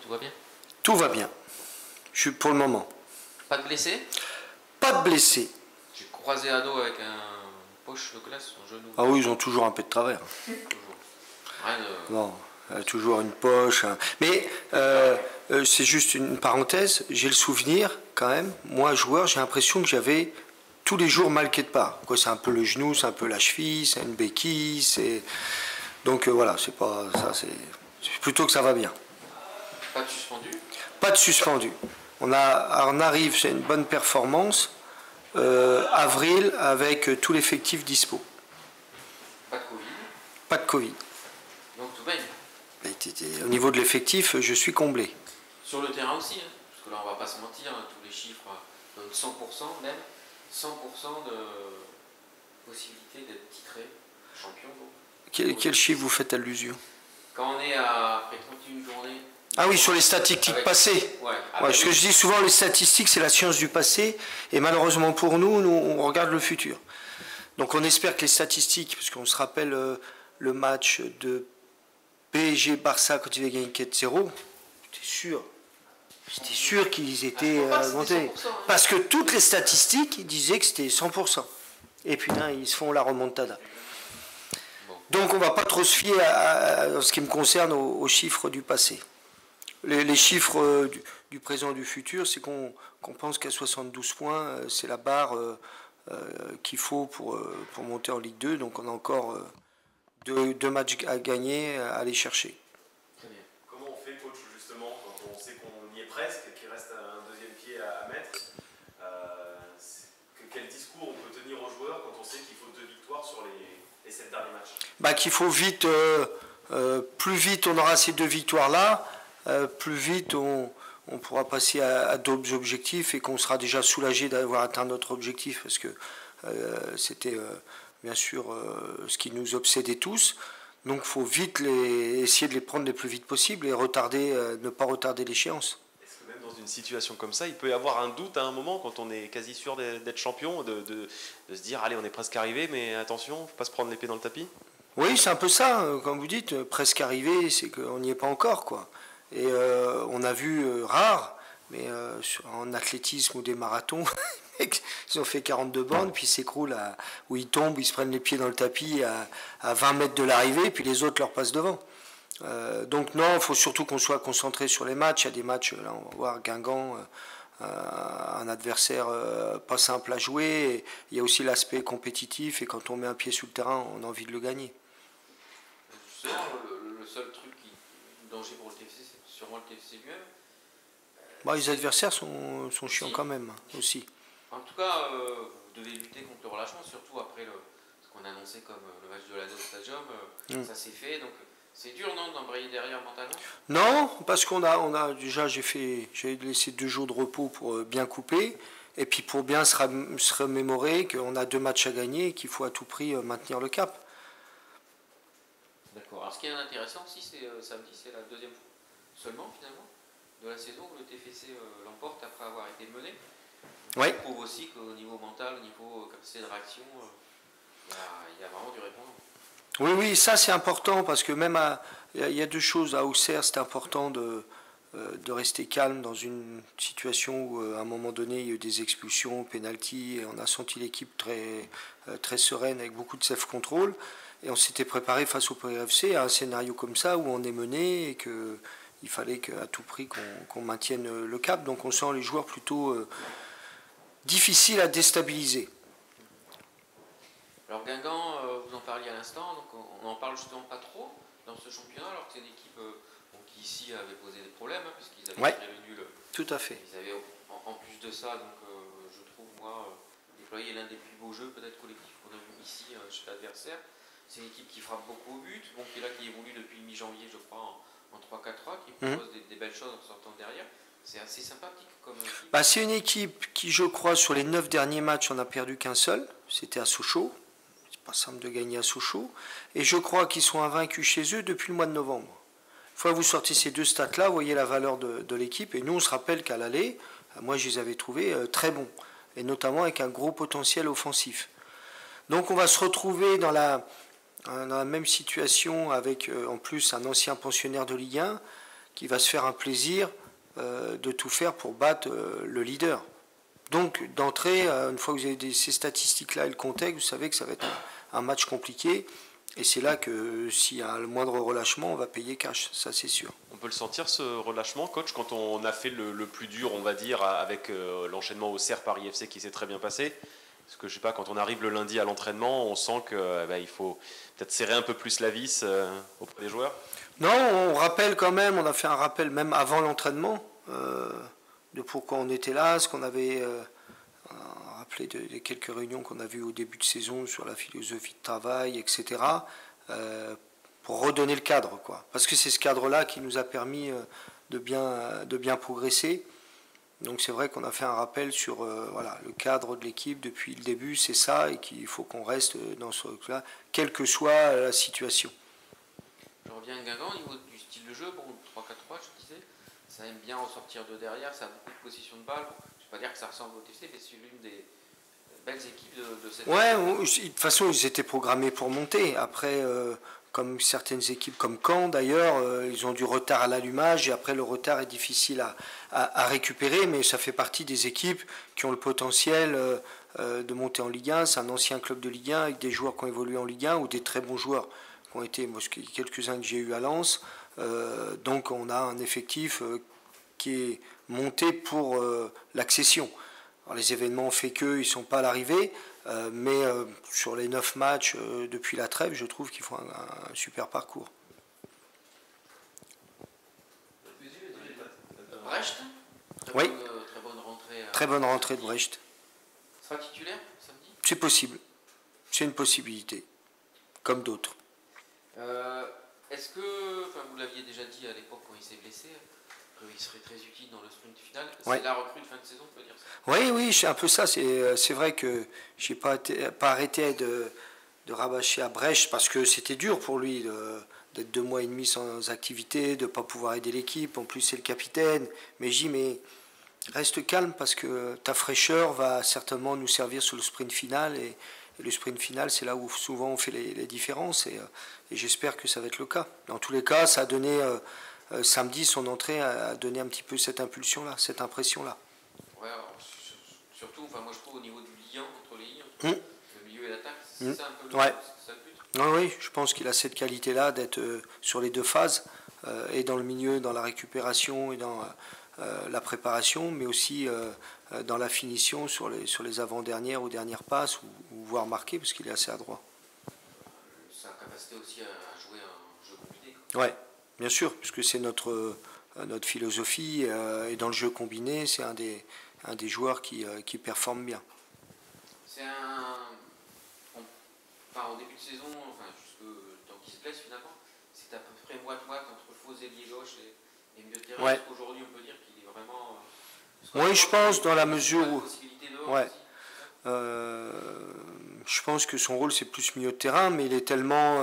Tout va bien? Tout va bien. Je suis pour le moment. Pas de blessés? Pas de blessés. J'ai croisé ado avec un poche de glace au genou. Ah oui, ils ont toujours un peu de travers. Toujours. Rien de... Bon, toujours une poche. Mais c'est juste une parenthèse. J'ai le souvenir, quand même, moi, joueur, j'ai l'impression que j'avais tous les jours mal quelque part. C'est un peu le genou, c'est un peu la cheville, c'est une béquille. Donc voilà, c'est pas ça. C'est plutôt que ça va bien. Pas de suspendu? Pas de suspendu. On arrive, c'est une bonne performance. Avril avec tout l'effectif dispo. Pas de Covid? Pas de Covid. Donc tout baigne. Au niveau de l'effectif, je suis comblé. Sur le terrain aussi, hein, parce que là on va pas se mentir, hein, tous les chiffres donnent 100%, même 100% de possibilité d'être titré champion. Quel chiffre vous faites allusion? Quand on est après 31 journées... Ah oui, sur les statistiques passées. Ouais, Ce que je dis souvent, les statistiques, c'est la science du passé. Et malheureusement pour nous, on regarde le futur. Donc on espère que les statistiques, parce qu'on se rappelle le match de PSG-Barça quand ils avaient gagné 4-0, j'étais sûr qu'ils étaient montés. Parce que toutes les statistiques disaient que c'était 100%. Et puis là, ils se font la remontada. Donc on ne va pas trop se fier, en ce qui me concerne, aux chiffres du passé. Les chiffres du présent et du futur, c'est qu'on pense qu'à 72 points, c'est la barre qu'il faut pour monter en Ligue 2. Donc on a encore deux matchs à gagner, à aller chercher. Très bien. Comment on fait, coach, justement, quand on sait qu'on y est presque et qu'il reste un deuxième pied à mettre quel discours on peut tenir aux joueurs quand on sait qu'il faut 2 victoires sur les 7 derniers matchs? Qu'il faut vite, plus vite on aura ces 2 victoires-là, plus vite on pourra passer à d'autres objectifs et qu'on sera déjà soulagé d'avoir atteint notre objectif, parce que c'était bien sûr ce qui nous obsédait tous. Donc il faut vite essayer de les prendre le plus vite possible et ne pas retarder l'échéance. Est-ce que même dans une situation comme ça, il peut y avoir un doute à un moment, quand on est quasi sûr d'être champion, de se dire allez, on est presque arrivé, mais attention, il ne faut pas se prendre l'épée dans le tapis? Oui, c'est un peu ça, comme vous dites, presque arrivé, c'est qu'on n'y est pas encore, quoi. Et on a vu rare, mais en athlétisme ou des marathons, ils ont fait 42 bornes, puis ils s'écroulent, où ils tombent, ils se prennent les pieds dans le tapis à 20 mètres de l'arrivée, puis les autres leur passent devant. Donc non, il faut surtout qu'on soit concentré sur les matchs. Il y a des matchs, là on va voir Guingamp, un adversaire pas simple à jouer. Et il y a aussi l'aspect compétitif, et quand on met un pied sur le terrain, on a envie de le gagner. Justement, le seul truc danger pour le TFC, c'est sûrement le TFC lui-même. Les adversaires sont chiants quand même, aussi. En tout cas, vous devez lutter contre le relâchement, surtout après ce qu'on a annoncé comme le match de l'année au Stadium. Ça s'est fait, donc c'est dur, non, d'embrayer derrière mentalement? Non, parce qu'on a déjà, j'ai laissé 2 jours de repos pour bien couper, et puis pour bien se remémorer qu'on a 2 matchs à gagner et qu'il faut à tout prix maintenir le cap. D'accord. Alors ce qui est intéressant aussi, c'est samedi, c'est la 2e fois seulement finalement de la saison où le TFC l'emporte après avoir été mené. Oui. Ça prouve aussi qu'au niveau mental, au niveau capacité de réaction, il y a vraiment du répondant. Oui, ça c'est important, parce que même il y a 2 choses. À Auxerre, c'est important de rester calme dans une situation où à un moment donné il y a eu des expulsions, pénalty, et on a senti l'équipe très sereine avec beaucoup de self-control. Et on s'était préparé face au PRFC à un scénario comme ça, où on est mené et qu'il fallait qu'à tout prix qu'on maintienne le cap. Donc on sent les joueurs plutôt difficiles à déstabiliser. Alors Guingamp, vous en parliez à l'instant, donc on n'en parle justement pas trop dans ce championnat, alors que c'est une équipe qui ici avait posé des problèmes, puisqu'ils avaient tiré le nul. Tout à fait. Ils avaient en plus de ça, donc je trouve moi, déployé l'un des plus beaux jeux peut-être collectifs qu'on a vu ici chez l'adversaire. C'est une équipe qui frappe beaucoup au but, qui évolue depuis mi-janvier, je crois, en 3-4-3, qui propose des belles choses en sortant derrière. C'est assez sympathique comme équipe. C'est une équipe qui, je crois, sur les 9 derniers matchs, on n'a perdu qu'un seul. C'était à Sochaux. C'est pas simple de gagner à Sochaux. Et je crois qu'ils sont invaincus chez eux depuis le mois de novembre. Une fois que vous sortez ces 2 stats-là, vous voyez la valeur de l'équipe. Et nous, on se rappelle qu'à l'aller, moi, je les avais trouvés très bons. Et notamment avec un gros potentiel offensif. Donc on va se retrouver dans la même situation avec en plus un ancien pensionnaire de Ligue 1 qui va se faire un plaisir de tout faire pour battre le leader. Donc d'entrée, une fois que vous avez ces statistiques-là et le contexte, vous savez que ça va être un match compliqué. Et c'est là que s'il y a le moindre relâchement, on va payer cash, ça c'est sûr. On peut le sentir ce relâchement, coach, quand on a fait le plus dur, on va dire, avec l'enchaînement au Auxerre Paris FC qui s'est très bien passé. Parce que je sais pas, quand on arrive le lundi à l'entraînement, on sent qu'il faut peut-être serrer un peu plus la vis auprès des joueurs. Non, on rappelle quand même, on a fait un rappel même avant l'entraînement de pourquoi on était là, ce qu'on avait rappelé de quelques réunions qu'on a vues au début de saison sur la philosophie de travail, etc. Pour redonner le cadre, quoi. Parce que c'est ce cadre-là qui nous a permis de bien progresser. Donc c'est vrai qu'on a fait un rappel sur le cadre de l'équipe depuis le début, c'est ça, et qu'il faut qu'on reste dans ce truc-là, quelle que soit la situation. Je reviens à Guingamp au niveau du style de jeu, bon, 3-4-3, je disais, ça aime bien ressortir de derrière, ça a beaucoup de possession de balle. Bon, je ne vais pas dire que ça ressemble au TFC, mais c'est l'une des belles équipes de cette équipe. De toute façon, ils étaient programmés pour monter. Après, comme certaines équipes, comme Caen d'ailleurs, ils ont du retard à l'allumage et après le retard est difficile à récupérer, mais ça fait partie des équipes qui ont le potentiel de monter en Ligue 1. C'est un ancien club de Ligue 1 avec des joueurs qui ont évolué en Ligue 1 ou des très bons joueurs qui ont été, moi, quelques-uns que j'ai eu à Lens. Donc on a un effectif qui est monté pour l'accession. Alors, les événements ont fait qu'ils ne sont pas à l'arrivée, mais sur les 9 matchs depuis la trêve, je trouve qu'ils font un super parcours. Brecht, oui. Très bonne rentrée. Très bonne rentrée de Brecht. Sera titulaire samedi ? C'est possible. C'est une possibilité, comme d'autres. Est-ce que, vous l'aviez déjà dit à l'époque quand il s'est blessé, il serait très utile dans le sprint final. C'est la recrue de fin de saison, on peut dire ça. Oui, c'est un peu ça. C'est vrai que je n'ai pas arrêté de rabâcher à Brecht parce que c'était dur pour lui d'être 2 mois et demi sans activité, de ne pas pouvoir aider l'équipe. En plus, c'est le capitaine. Mais je dis, mais reste calme parce que ta fraîcheur va certainement nous servir sur le sprint final. Et le sprint final, c'est là où souvent on fait les différences. Et j'espère que ça va être le cas. Dans tous les cas, ça a donné... samedi, son entrée a donné un petit peu cette impulsion-là, cette impression-là. Ouais, surtout, moi je trouve au niveau du lien entre les lignes, le milieu et l'attaque, c'est ça un peu le but. Non, oui, je pense qu'il a cette qualité-là d'être sur les 2 phases, et dans le milieu, dans la récupération et dans la préparation, mais aussi dans la finition sur les avant-dernières ou dernières passes, ou voire marquer, parce qu'il est assez adroit. Sa capacité aussi à jouer un jeu combiné. Ouais. Bien sûr, puisque c'est notre philosophie, et dans le jeu combiné, c'est un des joueurs qui performe bien. C'est au début de saison, jusque tant qu'il se blesse finalement, c'est à peu près moite-moite entre faux ailier gauche et milieu de terrain. Ouais. Aujourd'hui, on peut dire qu'il est vraiment... Oui, je pense, dans la mesure où... Ouais. Je pense que son rôle, c'est plus milieu de terrain, mais il est tellement...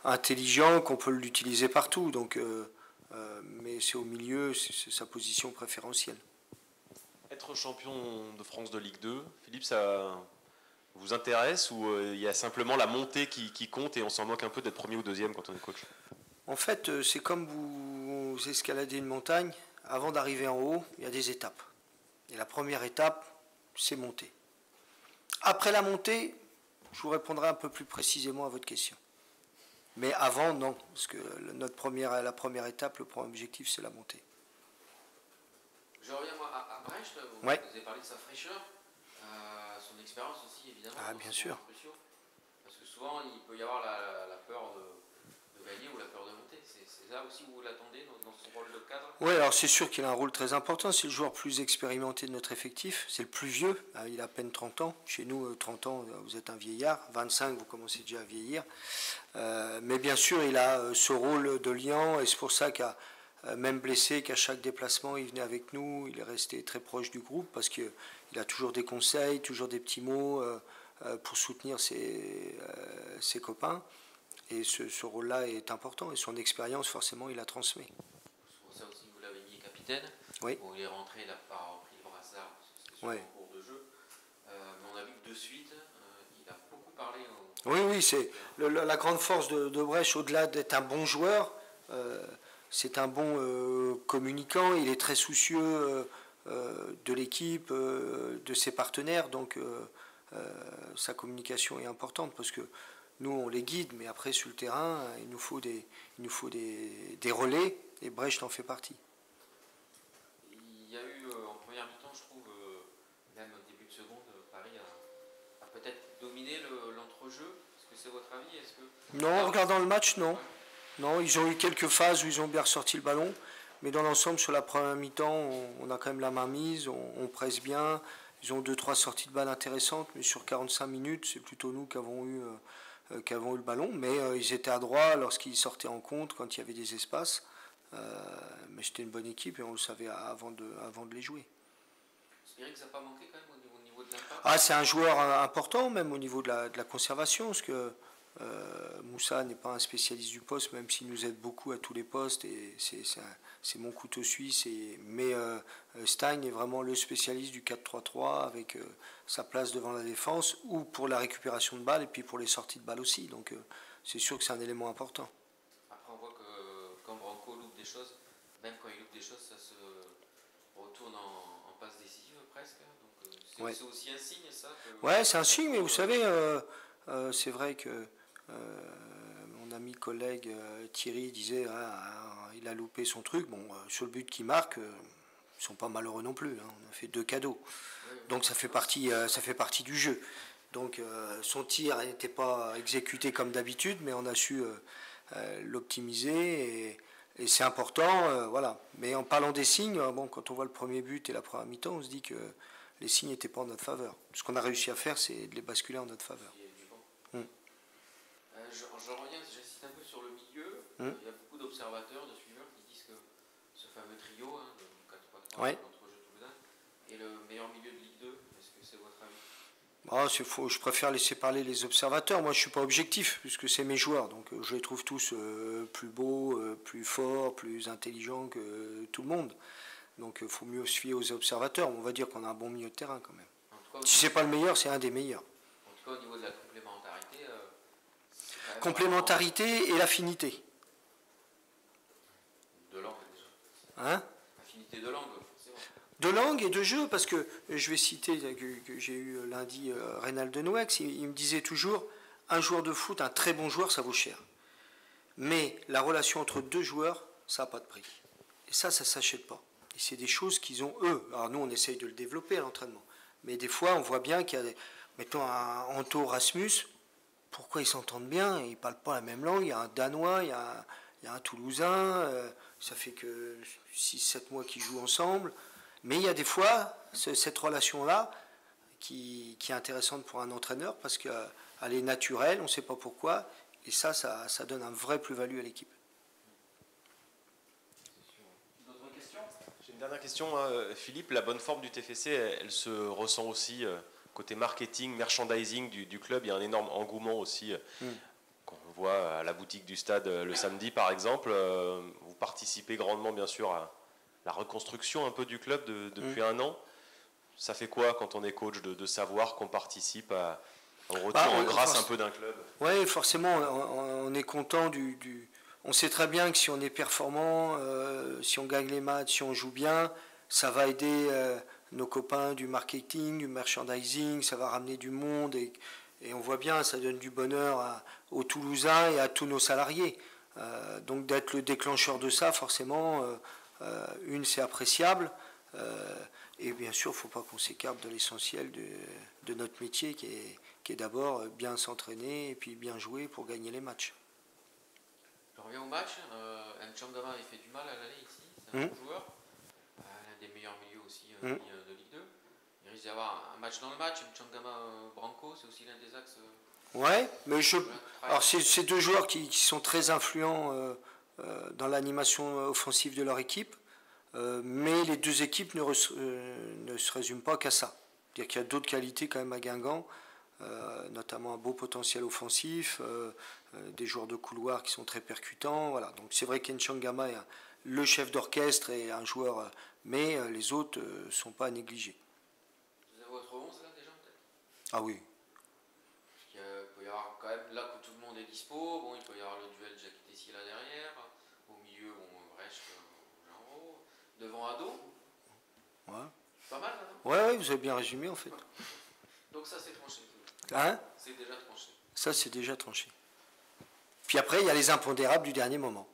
intelligent qu'on peut l'utiliser partout, donc, mais c'est au milieu, c'est sa position préférentielle. Être champion de France de Ligue 2, Philippe, ça vous intéresse ou il y a simplement la montée qui compte et on s'en moque un peu d'être premier ou deuxième quand on est coach ? En fait, c'est comme vous escaladez une montagne, avant d'arriver en haut, il y a des étapes. Et la première étape, c'est monter. Après la montée, je vous répondrai un peu plus précisément à votre question. Mais avant, non, parce que la première étape, le premier objectif, c'est la montée. Je reviens à Brecht, vous avez parlé de sa fraîcheur, son expérience aussi, évidemment. Ah, bien sûr. Parce que souvent, il peut y avoir la peur de gagner ou la peur de monter. C'est là aussi où vous l'attendez, dans son rôle de cadre ? Oui, alors c'est sûr qu'il a un rôle très important. C'est le joueur plus expérimenté de notre effectif. C'est le plus vieux. Il a à peine 30 ans. Chez nous, 30 ans, vous êtes un vieillard. 25, vous commencez déjà à vieillir. Mais bien sûr, il a ce rôle de liant. Et c'est pour ça qu'à même blessé, qu'à chaque déplacement, il venait avec nous. Il est resté très proche du groupe parce qu'il a toujours des conseils, toujours des petits mots pour soutenir ses copains. Et ce rôle-là est important. Et son expérience, forcément, il la transmet. C'est pour ça aussi que vous l'avez mis capitaine. Oui. Bon, il est rentré, il n'a pas repris le brassard, parce que c'était son cours de jeu. Mais on a vu que de suite, il a beaucoup parlé. Oui, c'est la grande force de Brecht, au-delà d'être un bon joueur, c'est un bon communicant, il est très soucieux de l'équipe, de ses partenaires, donc sa communication est importante parce que nous on les guide, mais après sur le terrain il nous faut des relais et Brecht en fait partie. Il y a eu en première mi-temps, je trouve, même au début de seconde, Paris a peut-être dominé l'entrejeu. Est-ce que c'est votre avis? Est-ce que... Non, en regardant le match, non. Non, ils ont eu quelques phases où ils ont bien ressorti le ballon, mais dans l'ensemble, sur la première mi-temps, on a quand même la main mise, on presse bien. Ils ont 2-3 sorties de balles intéressantes, mais sur 45 minutes, c'est plutôt nous qui avons eu le ballon. Mais ils étaient adroits lorsqu'ils sortaient en contre, quand il y avait des espaces. Mais c'était une bonne équipe et on le savait avant de les jouer. Spirik, ça n'a pas manqué quand même au niveau de l'impact? Ah, c'est un joueur important, même au niveau de la conservation, parce que Moussa n'est pas un spécialiste du poste, même s'il nous aide beaucoup à tous les postes, et c'est mon couteau suisse. Mais Stein est vraiment le spécialiste du 4-3-3, avec sa place devant la défense, ou pour la récupération de balles, et puis pour les sorties de balles aussi. Donc c'est sûr que c'est un élément important. Après, on voit que quand Branco loupe des choses, même quand il loupe des choses, ça se retourne en passe décisive presque. Donc c'est aussi un signe, ça que... Ouais, c'est un signe, mais vous savez, c'est vrai que mon ami collègue Thierry disait il a loupé son truc. Bon, sur le but qu'il marque, ils ne sont pas malheureux non plus. Hein. On a fait 2 cadeaux. Donc ça fait partie du jeu. Donc son tir n'était pas exécuté comme d'habitude, mais on a su l'optimiser et c'est important. Voilà. Mais en parlant des signes, bon, quand on voit le premier but et la première mi-temps, on se dit que les signes n'étaient pas en notre faveur. Ce qu'on a réussi à faire, c'est de les basculer en notre faveur. Je reviens, j'insiste un peu sur le milieu. Il y a beaucoup d'observateurs, de suiveurs qui disent que ce fameux trio de 4-3-3 contre Jeu Toulousain est le meilleur milieu de Ligue 2. Est-ce que c'est votre avis? C'est faux. Je préfère laisser parler les observateurs. Moi, je ne suis pas objectif, puisque c'est mes joueurs. Donc, je les trouve tous plus beaux, plus forts, plus intelligents que tout le monde. Donc, il faut mieux se fier aux observateurs. On va dire qu'on a un bon milieu de terrain quand même. Si ce n'est pas le meilleur, c'est un des meilleurs. En tout cas, au niveau de la complémentarité... Complémentarité et l'affinité. De langue déjà. Hein? Affinité de langue, forcément. De langue et de jeu, parce que je vais citer que j'ai eu lundi Reynald Nouex, il me disait toujours, un joueur de foot, un très bon joueur, ça vaut cher. Mais la relation entre 2 joueurs, ça n'a pas de prix. Et ça ne s'achète pas. Et c'est des choses qu'ils ont eux. Alors nous, on essaye de le développer à l'entraînement. Mais des fois, on voit bien qu'il y a, mettons, un Anto Rasmus, pourquoi ils s'entendent bien, ils ne parlent pas la même langue, il y a un Danois, il y a un Toulousain, ça fait que 6-7 mois qu'ils jouent ensemble. Mais il y a des fois cette relation-là qui est intéressante pour un entraîneur parce qu'elle est naturelle, on ne sait pas pourquoi, et ça donne un vrai plus-value à l'équipe. D'autres questions? J'ai une dernière question, Philippe. La bonne forme du TFC, elle se ressent aussi côté marketing, merchandising du club. Il y a un énorme engouement aussi. Qu'on voit à la boutique du stade le samedi, par exemple. Vous participez grandement, bien sûr, à la reconstruction un peu du club depuis un an. Ça fait quoi quand on est coach de savoir qu'on participe au retour en grâce un peu d'un club? Oui, forcément, on est content on sait très bien que si on est performant, si on gagne les matchs, si on joue bien, ça va aider nos copains du marketing, du merchandising, ça va ramener du monde et on voit bien, ça donne du bonheur aux Toulousains et à tous nos salariés. Donc d'être le déclencheur de ça, forcément, c'est appréciable. Et bien sûr, il ne faut pas qu'on s'écarte de l'essentiel de notre métier qui est d'abord bien s'entraîner et puis bien jouer pour gagner les matchs. Je reviens au match. N'Changama, il fait du mal à l'aller ici. C'est un bon joueur. L'un des meilleurs milieux aussi de Ligue 2. Il risque d'y avoir un match dans le match. N'Changama-Branco, c'est aussi l'un des axes. Ouais, mais alors c'est 2 joueurs qui sont très influents dans l'animation offensive de leur équipe. Mais les 2 équipes ne se résument pas qu'à ça. C'est-à-dire qu'il y a d'autres qualités quand même à Guingamp, notamment un beau potentiel offensif, des joueurs de couloir qui sont très percutants. Voilà. Donc c'est vrai qu'Nchangama est le chef d'orchestre et un joueur, mais les autres ne sont pas à négliger. Vous avez votre 11 là déjà peut-être? Ah oui. Il peut y avoir quand même, là que tout le monde est dispo, il peut y avoir le duel Jacques Tessier là derrière. Au milieu, Ouais, vous avez bien résumé en fait. Donc ça, c'est tranché. Hein? C'est déjà tranché. Ça, c'est déjà tranché. Puis après, il y a les impondérables du dernier moment.